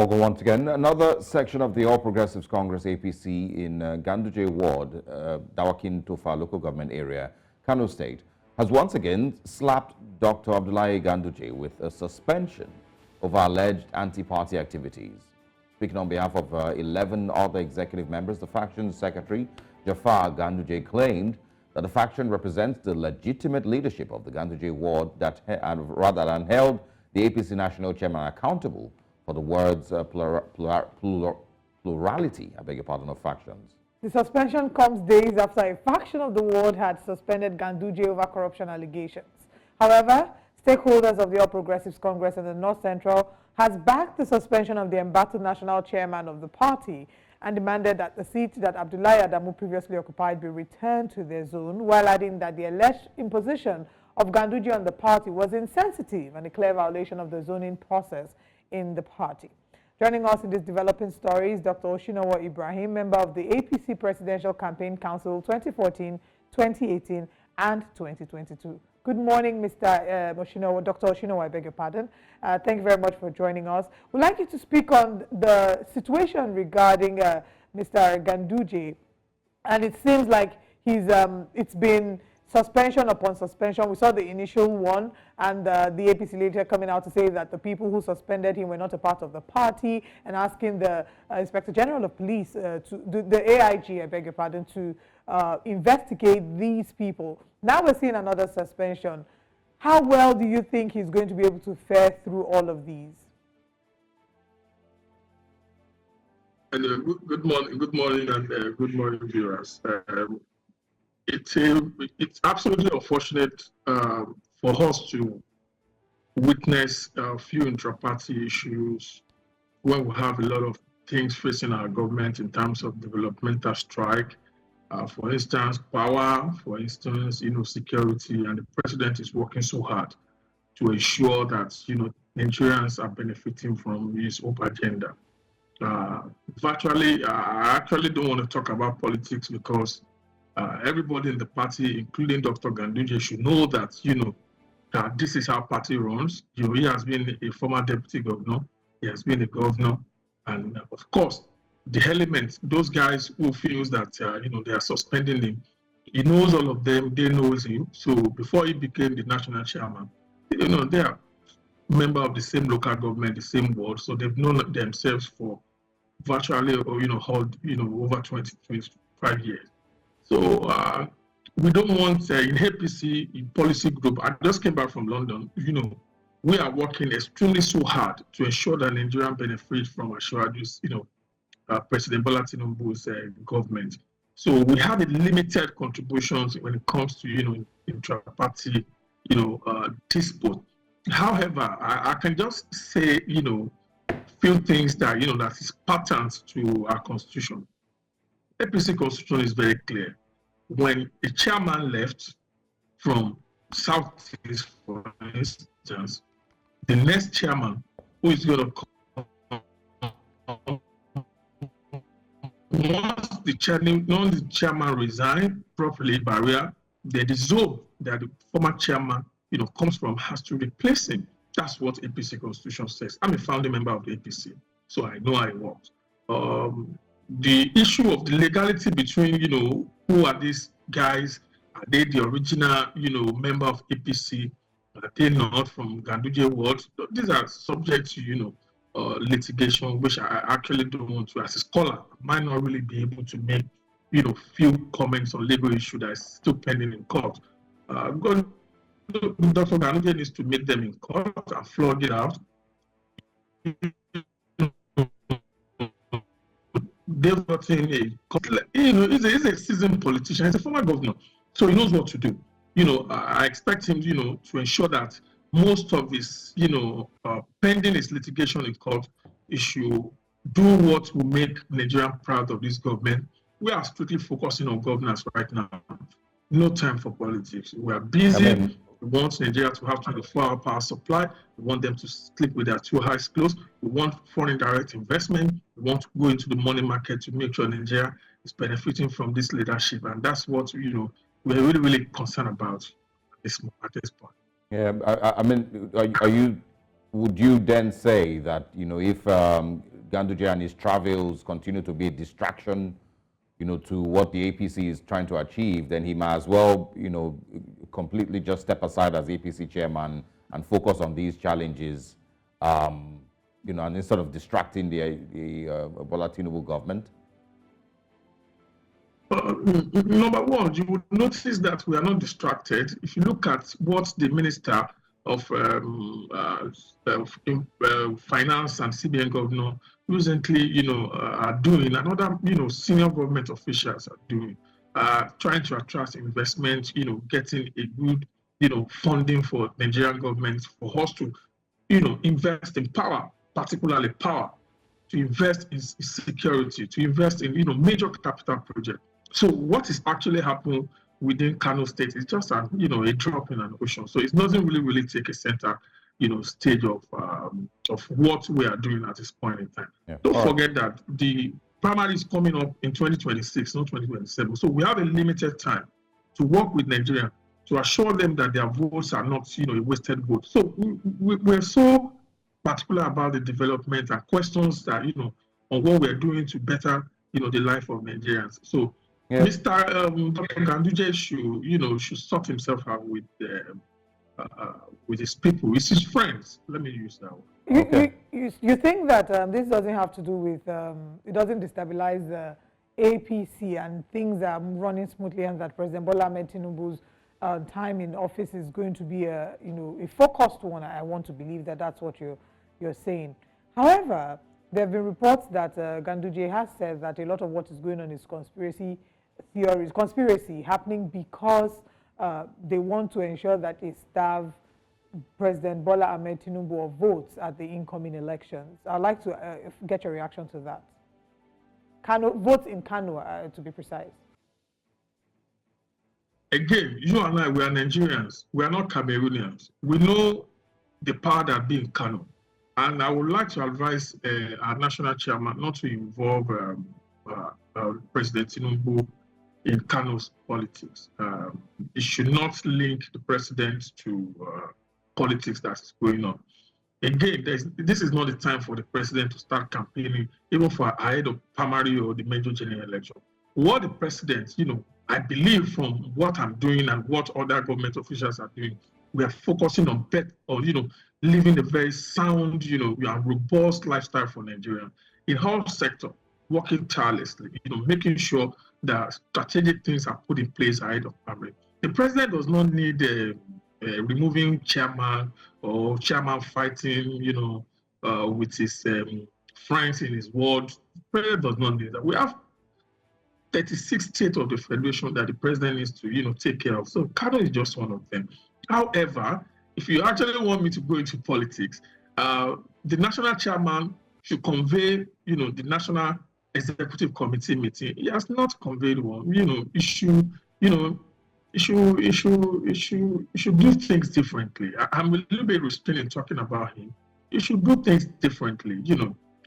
Welcome once again. Another section of the All Progressives Congress APC in Ganduje Ward, Dawakin Tofa local government area, Kano State, has once again slapped Dr. Abdullahi Ganduje with a suspension over alleged anti-party activities. Speaking on behalf of 11 other executive members, the faction secretary, Jafar Ganduje, claimed that the faction represents the legitimate leadership of the Ganduje Ward rather than held the APC national chairman accountable for the word's plurality, I beg your pardon, of factions. The suspension comes days after a faction of the ward had suspended Ganduje over corruption allegations. However, stakeholders of the All Progressives Congress in the North Central has backed the suspension of the embattled national chairman of the party and demanded that the seat that Abdullahi Adamu previously occupied be returned to their zone, while adding that the alleged imposition of Ganduje on the party was insensitive and a clear violation of the zoning process in the party. Joining us in this developing story is Dr. Osinowo Ibrahim, member of the APC Presidential Campaign Council 2014, 2018, and 2022. Good morning, Mr. Osinowo, Dr. Osinowo, I beg your pardon. Thank you very much for joining us. We'd like you to speak on the situation regarding Mr. Ganduje, and it seems like it's been suspension upon suspension. We saw the initial one, and the APC later coming out to say that the people who suspended him were not a part of the party, and asking the Inspector General of Police, the AIG, I beg your pardon, to investigate these people. Now we're seeing another suspension. How well do you think he's going to be able to fare through all of these? And good morning, and good morning, viewers. It's absolutely unfortunate for us to witness a few intra-party issues when we have a lot of things facing our government in terms of developmental strike, for instance, power, for instance, security, and the president is working so hard to ensure that, Nigerians are benefiting from his open agenda. Virtually, I actually don't want to talk about politics because everybody in the party, including Dr. Ganduje, should know that, that this is how party runs. He has been a former deputy governor. He has been a governor. And of course, the elements, those guys who feels that, they are suspending him, he knows all of them, they knows him. So before he became the national chairman, they are member of the same local government, the same ward. So they've known themselves for virtually, over 20, 25 years. So we don't want in APC in policy group. I just came back from London. We are working extremely so hard to ensure that Nigerian benefit from Osarogie, President Bola Tinubu's government. So we have a limited contributions when it comes to intra-party dispute. However, I can just say few things that that is patterns to our constitution. APC constitution is very clear. When a chairman left from Southeast, for instance, the next chairman who is going to come, once the chairman resign properly, barrier, the zone that the former chairman comes from has to replace him. That's what APC constitution says. I'm a founding member of the APC, so I know how it works. The issue of the legality between, who are these guys? Are they the original, member of APC? Are they not from Ganduje Ward? These are subject to, litigation, which I actually don't want to, as a scholar, might not really be able to make, few comments on legal issue that is still pending in court. Dr. Ganduje needs to meet them in court and flog it out. They've gotten he's a seasoned politician. He's a former governor, so he knows what to do. I expect him, to ensure that most of his, pending his litigation in court issue, do what will make Nigeria proud of this government. We are strictly focusing on governance right now. No time for politics. We are busy. We want Nigeria to have 24-hour power supply. We want them to sleep with their two eyes closed. We want foreign direct investment. We want to go into the money market to make sure Nigeria is benefiting from this leadership. And that's what, we're really, really concerned about at this point. Yeah, would you then say that, if Ganduje and his travels continue to be a distraction, to what the APC is trying to achieve, then he might as well, completely just step aside as APC chairman and focus on these challenges, and instead of distracting the Bola Tinubu government. Number one, you would notice that we are not distracted. If you look at what the Minister of Finance and CBN Governor recently, are doing, and other, senior government officials are doing, trying to attract investment, getting a good, funding for Nigerian government for us to, invest in power, particularly power, to invest in security, to invest in, major capital projects. So what is actually happening within Kano State is just a drop in an ocean. So it doesn't really take a center, stage of what we are doing at this point in time. Yeah. Don't forget that the primary is coming up in 2026, not 2027. So we have a limited time to work with Nigeria to assure them that their votes are not, a wasted vote. So we're so particular about the development and questions that, on what we're doing to better, the life of Nigerians. So yeah. Mr. Dr. Ganduje should sort himself out with his people, with his friends. Let me use that one. You think that this doesn't have to do with, it doesn't destabilize the APC and things are running smoothly, and that President Bola Ahmed Tinubu's time in office is going to be a focused one? I want to believe that that's what you're saying. However, there have been reports that Ganduje has said that a lot of what is going on is conspiracy happening because they want to ensure that they starve President Bola Ahmed Tinubu of votes at the incoming elections. I'd like to get your reaction to that. Votes in Kano, to be precise. Again, you and I, we are Nigerians. We are not Cameroonians. We know the power that be in Kano. And I would like to advise our national chairman not to involve President Tinubu in Kano's politics. He should not link the president to politics that is going on. Again, this is not the time for the president to start campaigning, even for ahead of primary or the major general election. What the president, I believe from what I'm doing and what other government officials are doing, we are focusing on living a very sound, robust lifestyle for Nigeria in all sectors, working tirelessly, making sure that strategic things are put in place ahead of primary. The president does not need removing chairman or chairman fighting, with his friends in his ward. The president does not need that. We have 36 states of the federation that the president needs to, take care of. So Kano is just one of them. However, if you actually want me to go into politics, the national chairman should convey, the national executive committee meeting. He has not conveyed one. He should do things differently. I'm a little bit restrained in talking about him. He should do things differently.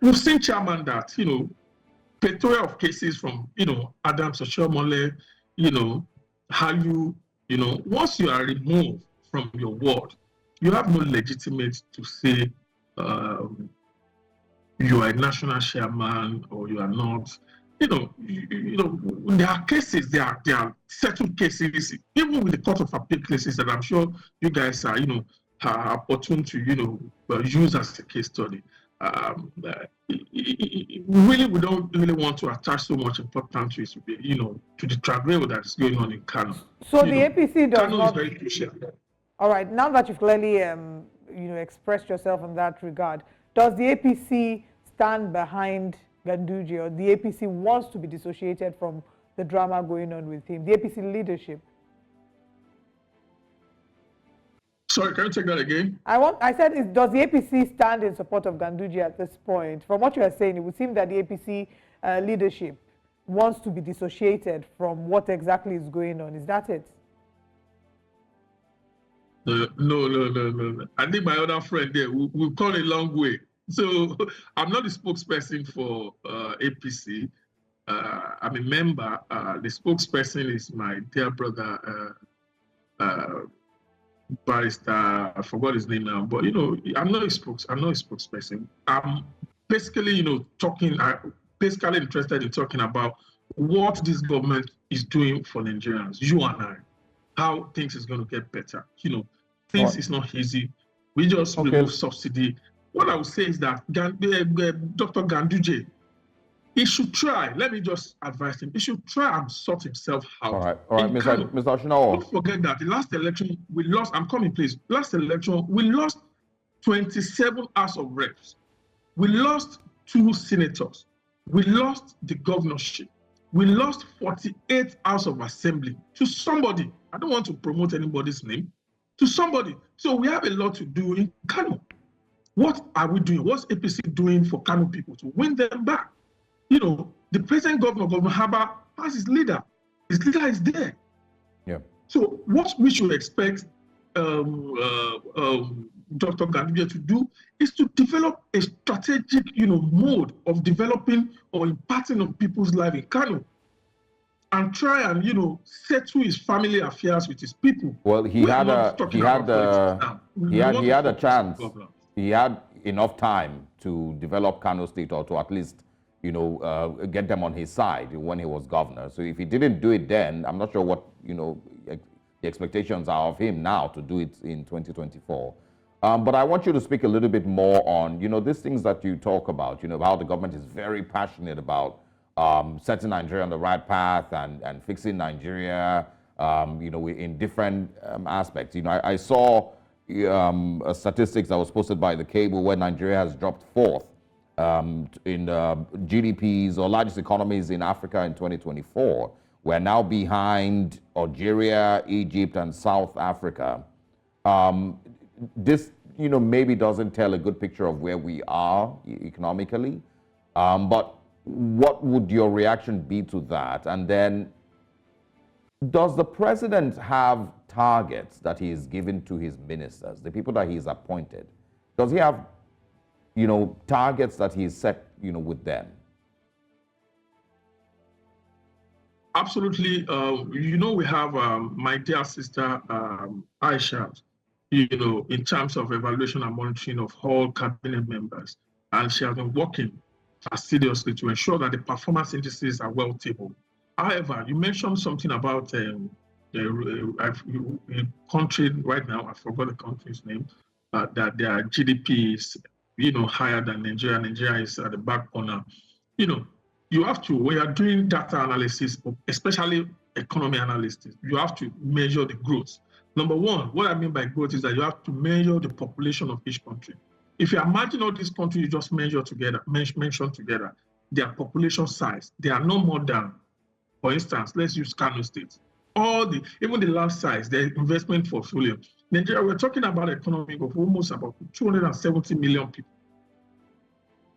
We've seen chairman that, plethora of cases from, Adam Soshomole, how you, once you are removed from your ward, you have no legitimate to say you are a national chairman or you are not. There are cases, there are settled cases, even with the Court of Appeal cases that I'm sure you guys are, are opportune to, use as a case study. We don't really want to attach so much importance to to the travail that is going on in Kano. So the APC does Kano not. is very crucial. All right. Now that you've clearly, expressed yourself in that regard, does the APC stand behind Ganduje, or the APC wants to be dissociated from the drama going on with him? The APC leadership. Sorry, can you take that again? I said, does the APC stand in support of Ganduje at this point? From what you are saying, it would seem that the APC leadership wants to be dissociated from what exactly is going on. Is that it? No. I think my other friend there, we've come a long way. So I'm not the spokesperson for APC. I'm a member. The spokesperson is my dear brother, barrister. I forgot his name now, but I'm not a spokesperson. I'm basically, basically interested in talking about what this government is doing for Nigerians, you and I, how things is going to get better. Things is not easy. We just remove subsidy. What I would say is that Dr. Ganduje, he should try. Let me just advise him. He should try and sort himself out. All right, Mr. Osinowo. Don't forget that the last election we lost. I'm coming, please. Last election we lost 27 House of Reps. We lost 2 senators. We lost the governorship. We lost 48 House of Assembly to somebody. I don't want to promote anybody's name. To somebody. So we have a lot to do in Kano. What are we doing? What's APC doing for Kano people to win them back? The present governor, Governor Haba, has his leader. His leader is there. Yeah. So what we should expect Dr. Ganduje to do is to develop a strategic, mode of developing or imparting on people's life in Kano, and try and settle his family affairs with his people. Well, he had a chance. He had enough time to develop Kano State, or to at least get them on his side when he was governor. So if he didn't do it then, I'm not sure what the expectations are of him now to do it in 2024. But I want you to speak a little bit more on these things that you talk about. How the government is very passionate about setting Nigeria on the right path and fixing Nigeria, in different aspects. I saw statistics that was posted by the cable where Nigeria has dropped 4th in GDPs or largest economies in Africa in 2024. We're now behind Algeria, Egypt, and South Africa. This, maybe doesn't tell a good picture of where we are economically, but what would your reaction be to that? And then, does the president have targets that he is given to his ministers, the people that he's appointed? Does he have, targets that he's set, with them? Absolutely. We have my dear sister Aisha, in terms of evaluation and monitoring of all cabinet members, and she has been working assiduously to ensure that the performance indices are well tabled. However, you mentioned something about a country right now, I forgot the country's name, that their GDP is, higher than Nigeria. Nigeria is at the back corner. You have to, when you're doing data analysis, especially economy analysis, you have to measure the growth. Number one, what I mean by growth is that you have to measure the population of each country. If you imagine all these countries you just mention together, their population size, they are no more than, for instance, let's use Kano State. Even the land size, the investment portfolio. Nigeria, we're talking about an economy of almost about 270 million people.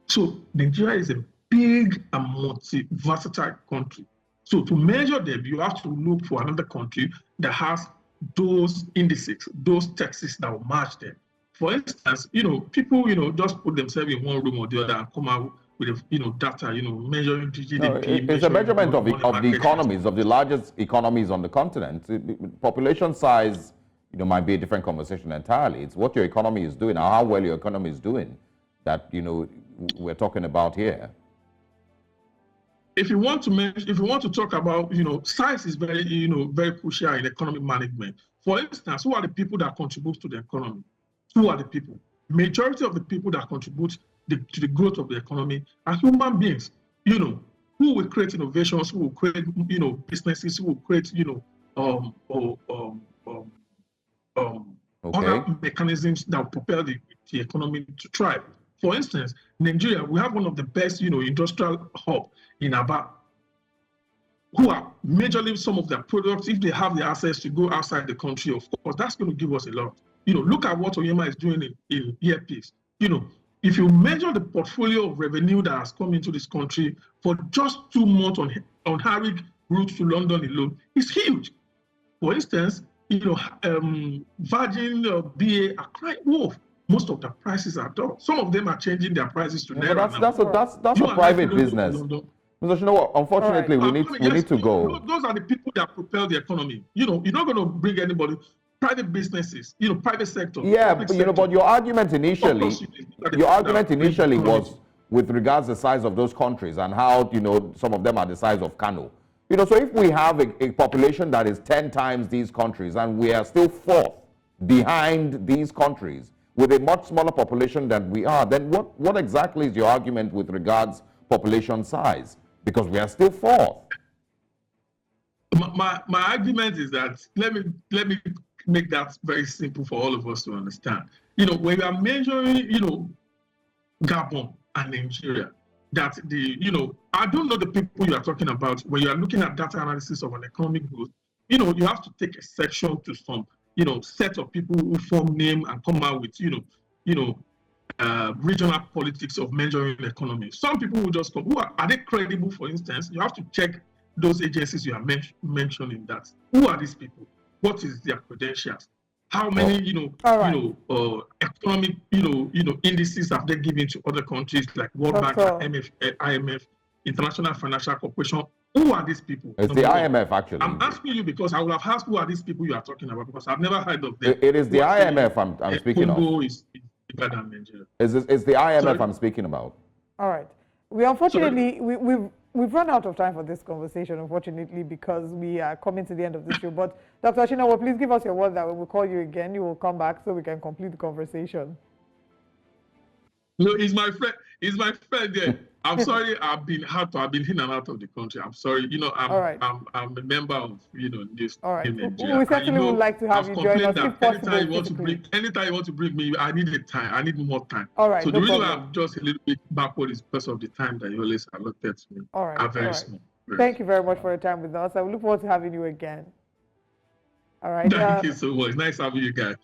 So Nigeria is a big and multi-versatile country. So to measure them, you have to look for another country that has those indices, those taxes that will match them. For instance, people, just put themselves in one room or the other and come out with, data, measuring GDP. It's a measurement of the economies, of the largest economies on the continent. Population size, might be a different conversation entirely. It's what your economy is doing, or how well your economy is doing, that, we're talking about here. If you want to talk about, size is very, very crucial in economic management. For instance, who are the people that contribute to the economy? Who are the people? Majority of the people that contribute to the growth of the economy are human beings. Who will create innovations? Who will create, businesses? Who will create, other mechanisms that will propel the economy to thrive. For instance, Nigeria, we have one of the best, industrial hub in Aba, who are majorly some of their products, if they have the access to go outside the country, of course, that's going to give us a lot. Look at what Oyema is doing in earpiece. If you measure the portfolio of revenue that has come into this country for just 2 months on Harwich route to London alone, it's huge. For instance, Virgin, BA are crying wolf. Most of the prices are down. Some of them are changing their prices to naira. That's a private business. Mr. Osinowo, unfortunately, we need to go. Those are the people that propel the economy. You're not going to bring anybody. Private businesses, private sector. Yeah, but your argument initially, was with regards to the size of those countries and how, some of them are the size of Kano. So if we have a population that is 10 times these countries and we are still fourth behind these countries with a much smaller population than we are, then what exactly is your argument with regards population size? Because we are still fourth. My argument is that, let me make that very simple for all of us to understand. When we are measuring, Gabon and Nigeria, that I don't know the people you are talking about. When you are looking at data analysis of an economic growth, you have to take a section to some, set of people who form name and come out with, regional politics of measuring the economy. Some people will just come. Are they credible? For instance, you have to check those agencies you are mentioning. That who are these people? What is their credentials? How many, economic, indices have they given to other countries like World Bank, IMF, International Financial Corporation? Who are these people? It's the IMF, actually. I'm asking you because I would have asked who are these people you are talking about, because I've never heard of them. It is the IMF I'm speaking of. Congo is bigger than Nigeria. It's the IMF I'm speaking about. All right. We unfortunately, we've run out of time for this conversation, unfortunately, because we are coming to the end of this show. But Dr. Osinowo, please give us your word that when we call you again, you will come back so we can complete the conversation. No, he's my friend. He's my friend there. I'm sorry, I've been in and out of the country. I'm sorry. I'm a member of this. All right. In Nigeria. We certainly would like to have you join us if possible. Anytime you want to bring me, I need time. I need more time. All right. So the reason I'm just a little bit backward is because of the time that you always allotted to me. All right. I'm very small. Thank you very much for your time with us. I look forward to having you again. All right. Thank you so much. Nice having you guys.